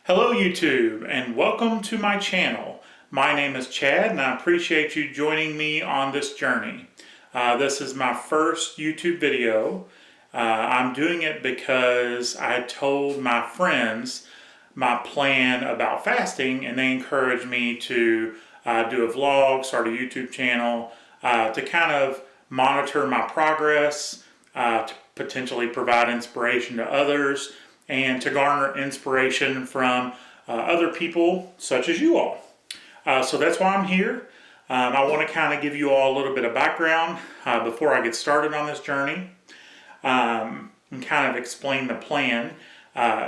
Hello YouTube and welcome to my channel. My name is Chad and I appreciate you joining me on this journey. This is my first YouTube video. I'm doing it because I told my friends my plan about fasting and they encouraged me to do a vlog, start a YouTube channel to kind of monitor my progress, to potentially provide inspiration to others, and to garner inspiration from other people such as you all. So that's why I'm here. I want to kind of give you all a little bit of background before I get started on this journey and kind of explain the plan.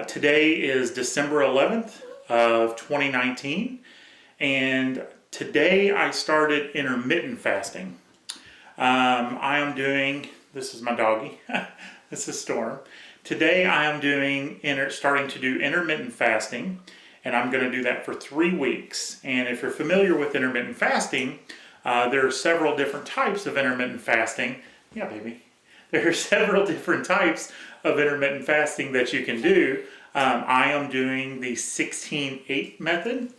Today is December 11th of 2019, and today I started intermittent fasting. I am doing, this is my doggy, this is Storm. Today I am starting to do intermittent fasting, and I'm going to do that for 3 weeks. And if you're familiar with intermittent fasting, there are several different types of intermittent fasting. Yeah, baby. There are several different types of intermittent fasting that you can do. I am doing the 16-8 method,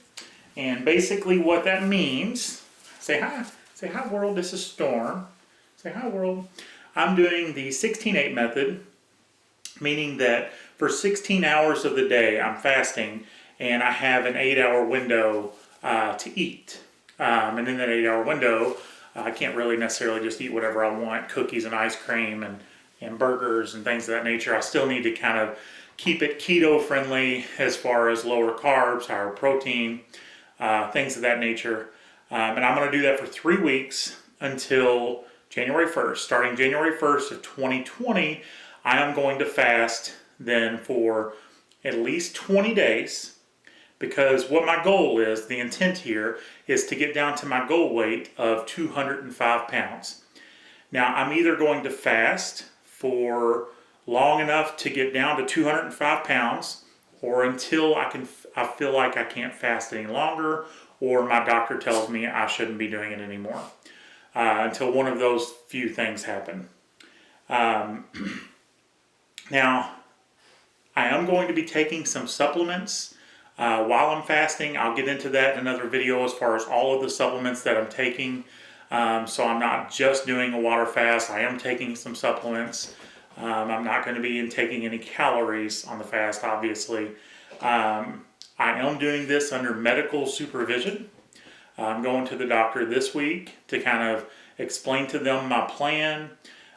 and basically what that means, say hi world, this is Storm. Say hi world. I'm doing the 16-8 method, meaning that for 16 hours of the day I'm fasting and I have an 8-hour window to eat. And in that 8-hour window, I can't really necessarily just eat whatever I want, cookies and ice cream and burgers and things of that nature. I still need to kind of keep it keto friendly as far as lower carbs, higher protein, things of that nature. And I'm going to do that for 3 weeks until January 1st. Starting January 1st of 2020, I am going to fast then for at least 20 days, because what my goal is, the intent here, is to get down to my goal weight of 205 pounds. Now, I'm either going to fast for long enough to get down to 205 pounds, or until I feel like I can't fast any longer, or my doctor tells me I shouldn't be doing it anymore. Until one of those few things happen. Now, I am going to be taking some supplements while I'm fasting. I'll get into that in another video as far as all of the supplements that I'm taking. So I'm not just doing a water fast. I am taking some supplements. I'm not going to be taking any calories on the fast, obviously. I am doing this under medical supervision. I'm going to the doctor this week to kind of explain to them my plan,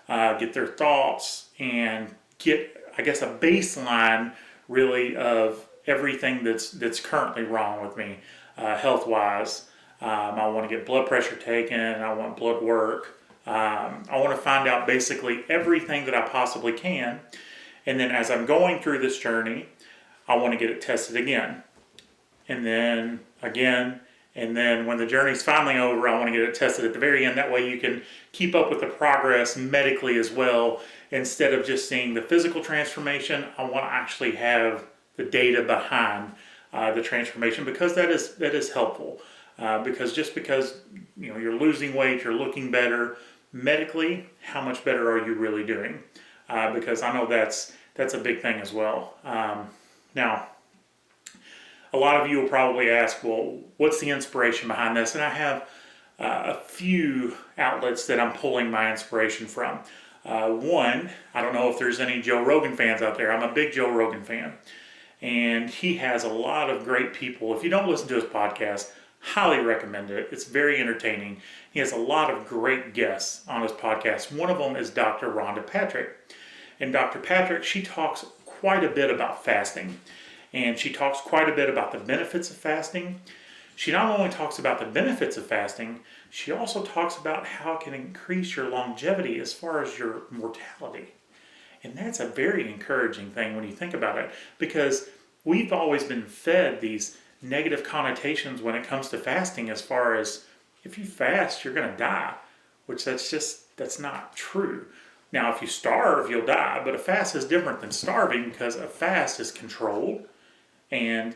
get their thoughts, and get, I guess, a baseline really of everything that's currently wrong with me health-wise. I want to get blood pressure taken. I want blood work. I want to find out basically everything that I possibly can. And then as I'm going through this journey, I want to get it tested again. And then again. And then when the journey's finally over, I want to get it tested at the very end. That way you can keep up with the progress medically as well. Instead of just seeing the physical transformation, I want to actually have the data behind the transformation, because that is helpful. Because just because you're losing weight, you're looking better, medically, how much better are you really doing? Because I know that's a big thing as well. Now, a lot of you will probably ask, well, what's the inspiration behind this? And I have a few outlets that I'm pulling my inspiration from. One, I don't know if there's any Joe Rogan fans out there. I'm a big Joe Rogan fan. And he has a lot of great people. If you don't listen to his podcast, highly recommend it. It's very entertaining. He has a lot of great guests on his podcast. One of them is Dr. Rhonda Patrick. And Dr. Patrick, she talks quite a bit about fasting. And she talks quite a bit about the benefits of fasting. She not only talks about the benefits of fasting, she also talks about how it can increase your longevity as far as your mortality. And that's a very encouraging thing when you think about it, because we've always been fed these negative connotations when it comes to fasting, as far as if you fast, you're going to die, which that's not true. Now, if you starve, you'll die, but a fast is different than starving, because a fast is controlled and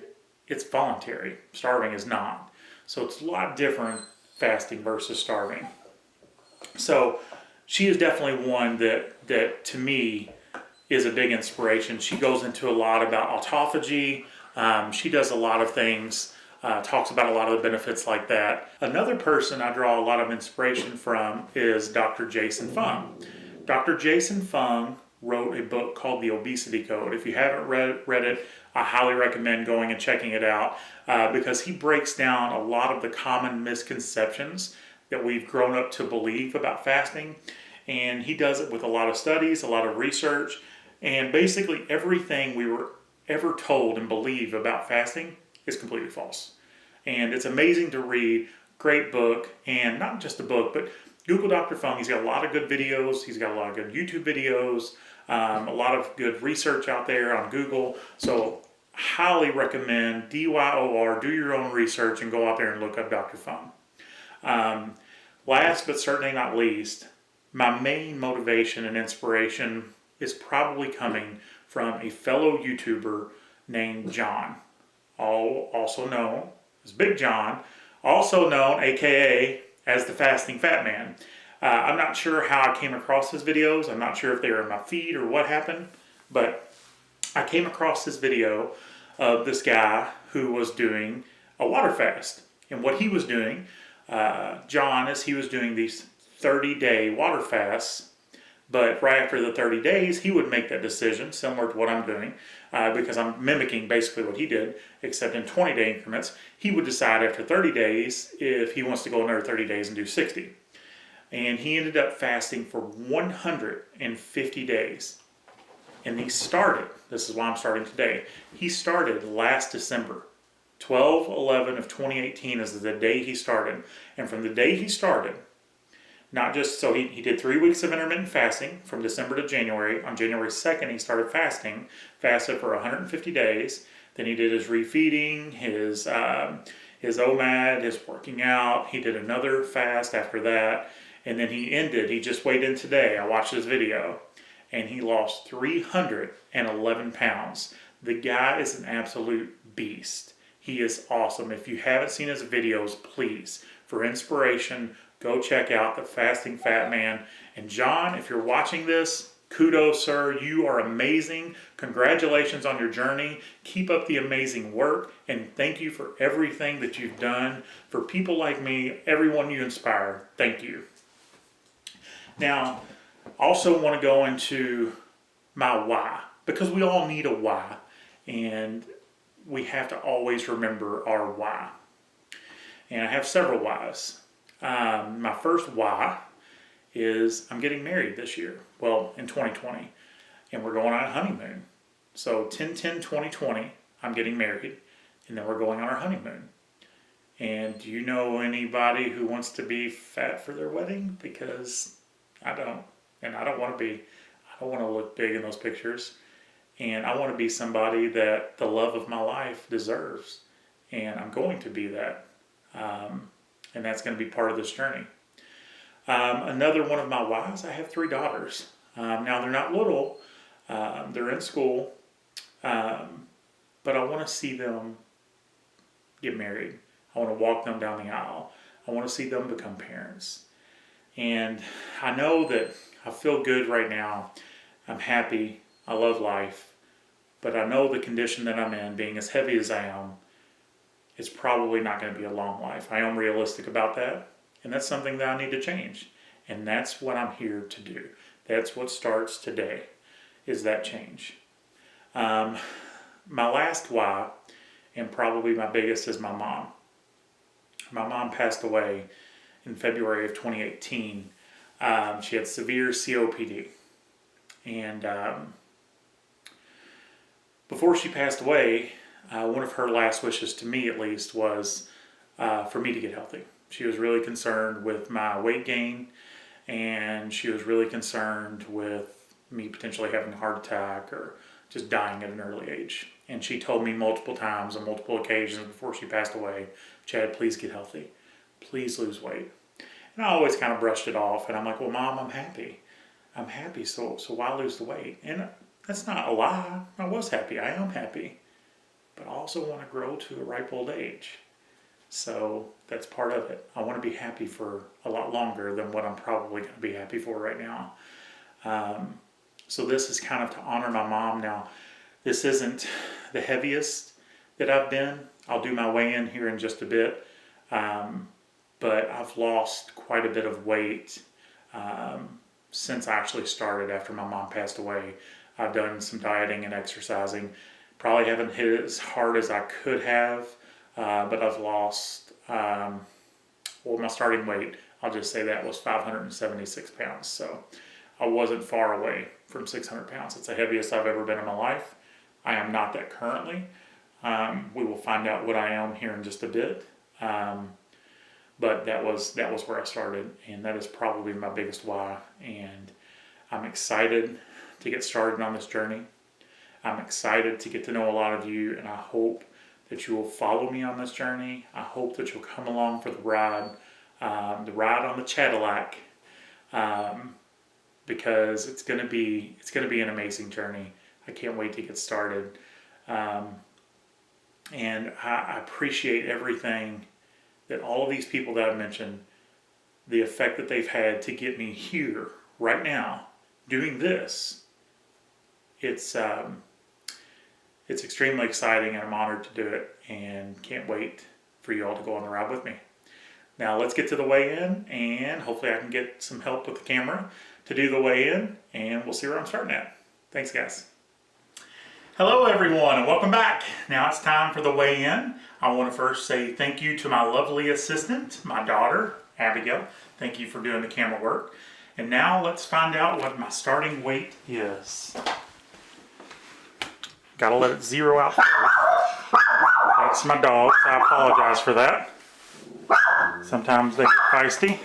it's voluntary. Starving is not. So it's a lot different, fasting versus starving. So she is definitely one that to me is a big inspiration. She goes into a lot about autophagy, She does a lot of things, talks about a lot of the benefits like that. Another person I draw a lot of inspiration from is Dr. Jason Fong. Dr. Jason Fong wrote a book called The Obesity Code. If you haven't read it, I highly recommend going and checking it out because he breaks down a lot of the common misconceptions that we've grown up to believe about fasting. And he does it with a lot of studies, a lot of research, and basically everything we were ever told and believe about fasting is completely false. And it's amazing to read. Great book, and not just a book, but Google Dr. Fung. He's got a lot of good videos. He's got a lot of good YouTube videos, a lot of good research out there on Google. So highly recommend DYOR, do your own research and go out there and look up Dr. Fung. Last but certainly not least, my main motivation and inspiration is probably coming from a fellow YouTuber named John, also known as Big John, also known, aka, as the Fasting Fat Man. I'm not sure how I came across his videos. I'm not sure if they were in my feed or what happened, but I came across this video of this guy who was doing a water fast. And what he was doing, John, is he was doing these 30-day water fasts, but right after the 30 days, he would make that decision, similar to what I'm doing, because I'm mimicking basically what he did, except in 20-day increments. He would decide after 30 days if he wants to go another 30 days and do 60. And he ended up fasting for 150 days. And he started, this is why I'm starting today, he started last December. 12/11 of 2018 is the day he started. And from the day he started, not just, so he did 3 weeks of intermittent fasting from December to January. On January 2nd, he started fasting, fasted for 150 days. Then he did his refeeding, his OMAD, his working out. He did another fast after that. And then he just weighed in today. I watched his video. And he lost 311 pounds. The guy is an absolute beast. He is awesome. If you haven't seen his videos, please, for inspiration, go check out the Fasting Fat Man. And John, if you're watching this, kudos, sir. You are amazing. Congratulations on your journey. Keep up the amazing work. And thank you for everything that you've done for people like me, everyone you inspire. Thank you. Now, also want to go into my why, because we all need a why. And we have to always remember our why. And I have several whys. My first why is I'm getting married this year. Well, in 2020. And we're going on a honeymoon. So 10/10/2020, I'm getting married. And then we're going on our honeymoon. And do you know anybody who wants to be fat for their wedding? Because I don't. And I don't want to look big in those pictures. And I want to be somebody that the love of my life deserves. And I'm going to be that. And that's going to be part of this journey. Another one of my whys, I have 3 daughters. Now, they're not little. They're in school. But I want to see them get married. I want to walk them down the aisle. I want to see them become parents. And I know that I feel good right now. I'm happy. I love life. But I know the condition that I'm in, being as heavy as I am, it's probably not going to be a long life. I am realistic about that. And that's something that I need to change. And that's what I'm here to do. That's what starts today, is that change. My last why, and probably my biggest, is my mom. My mom passed away in February of 2018. She had severe COPD. And before she passed away, one of her last wishes, to me at least, was for me to get healthy. She was really concerned with my weight gain, and she was really concerned with me potentially having a heart attack or just dying at an early age. And she told me multiple times on multiple occasions before she passed away, Chad, please get healthy. Please lose weight. And I always kind of brushed it off, and I'm like, well, Mom, I'm happy. I'm happy, so why lose the weight? And that's not a lie. I was happy. I am happy. But I also want to grow to a ripe old age. So that's part of it. I want to be happy for a lot longer than what I'm probably going to be happy for right now. So this is kind of to honor my mom. Now, this isn't the heaviest that I've been. I'll do my weigh-in here in just a bit. But I've lost quite a bit of weight since I actually started after my mom passed away. I've done some dieting and exercising. Probably haven't hit it as hard as I could have, but I've lost, well, my starting weight, I'll just say that was 576 pounds. So I wasn't far away from 600 pounds. It's the heaviest I've ever been in my life. I am not that currently. We will find out what I am here in just a bit. But that was where I started, and that is probably my biggest why. And I'm excited to get started on this journey. I'm excited to get to know a lot of you, and I hope that you will follow me on this journey. I hope that you'll come along for the ride on the Cadillac, because it's gonna be an amazing journey. I can't wait to get started, and I appreciate everything that all of these people that I've mentioned, the effect that they've had to get me here right now doing this. It's extremely exciting, and I'm honored to do it, and can't wait for you all to go on the ride with me. Now let's get to the weigh-in, and hopefully I can get some help with the camera to do the weigh-in, and we'll see where I'm starting at. Thanks, guys. Hello everyone, and welcome back. Now it's time for the weigh-in. I want to first say thank you to my lovely assistant, my daughter, Abigail. Thank you for doing the camera work. And now let's find out what my starting weight is. Gotta let it zero out first. That's my dog, so I apologize for that. Sometimes they get feisty.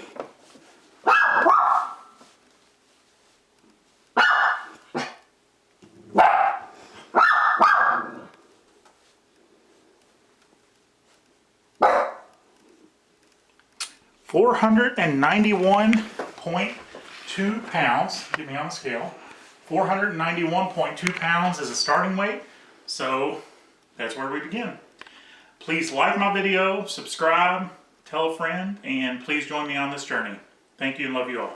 $491.2 pounds. Get me on the scale. 491.2 pounds is a starting weight. So that's where we begin. Please like my video, subscribe, tell a friend, and please join me on this journey. Thank you and love you all.